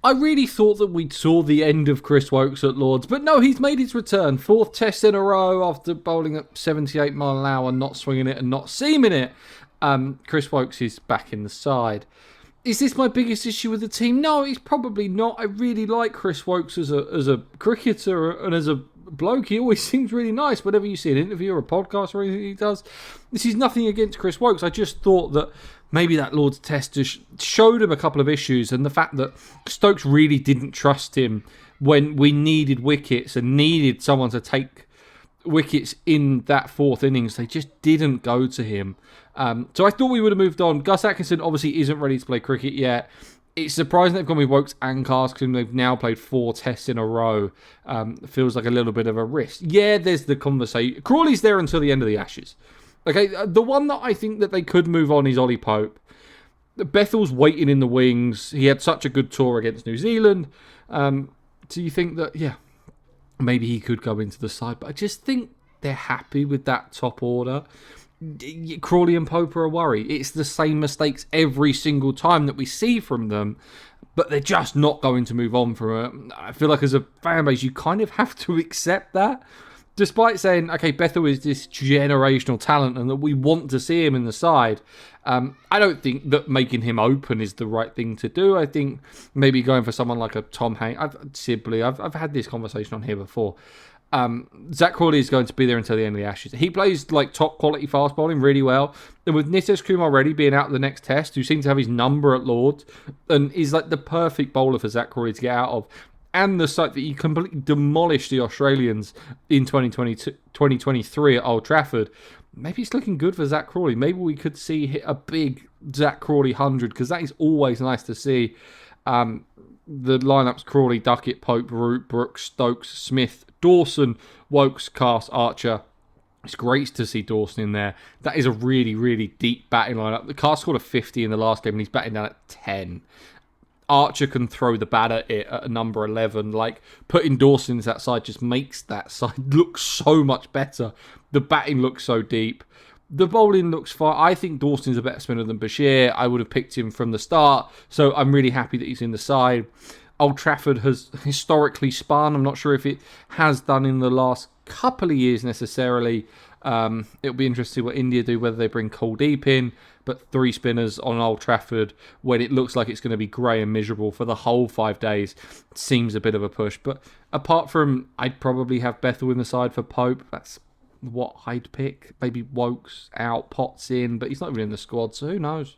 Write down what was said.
I really thought that we'd saw the end of Chris Wokes at Lords, but no, he's made his return. Fourth test in a row after bowling at 78 mile an hour, not swinging it and not seaming it. Chris Wokes is back in the side. Is this my biggest issue with the team? No, it's probably not. I really like Chris Wokes as a cricketer and as a bloke. He always seems really nice whenever you see an interview or a podcast or anything he does. This is nothing against Chris Wokes. I just thought that maybe that Lord's Test just showed him a couple of issues, and the fact that Stokes really didn't trust him when we needed wickets and needed someone to take wickets in that fourth innings. They just didn't go to him. So I thought we would have moved on. Gus Atkinson obviously isn't ready to play cricket yet. It's surprising they've gone with Wokes and Karskinen. They've now played 4 tests in a row. Feels like a little bit of a risk. Yeah, there's the conversation. Crawley's there until the end of the Ashes. Okay, the one that I think that they could move on is Ollie Pope. Bethel's waiting in the wings. He had such a good tour against New Zealand. Do you think that, yeah, maybe he could go into the side? But I just think they're happy with that top order. Crawley and Pope are a worry. It's the same mistakes every single time that we see from them, but they're just not going to move on from it. I feel like as a fan base, you kind of have to accept that. Despite saying, okay, Bethel is this generational talent and that we want to see him in the side, I don't think that making him open is the right thing to do. I think maybe going for someone like a Tom Hanks, I've had this conversation on here before. Zach Crawley is going to be there until the end of the Ashes. He plays like top quality fast bowling really well. And with Nitesh Kumar already being out of the next test, who seems to have his number at Lords, and is like the perfect bowler for Zach Crawley to get out of. And the fact that he completely demolished the Australians in 2023 at Old Trafford. Maybe it's looking good for Zach Crawley. Maybe we could see hit a big Zach Crawley 100, because that is always nice to see. The lineups: Crawley, Duckett, Pope, Root, Brooks, Stokes, Smith, Dawson, Wokes, Cast, Archer. It's great to see Dawson in there. That is a really, really deep batting lineup. The Cast scored a 50 in the last game and he's batting down at 10. Archer can throw the bat at it at number 11. Like, putting Dawson into that side just makes that side look so much better. The batting looks so deep. The bowling looks fine. I think Dawson's a better spinner than Bashir. I would have picked him from the start, so I'm really happy that he's in the side. Old Trafford has historically spun. I'm not sure if it has done in the last couple of years necessarily. It'll be interesting to see what India do, whether they bring Kuldeep in, but 3 spinners on Old Trafford when it looks like it's going to be grey and miserable for the whole 5 days seems a bit of a push. But apart from, I'd probably have Bethel in the side for Pope. That's what I'd pick. Maybe Wokes out, Potts in, but he's not even in the squad, so who knows?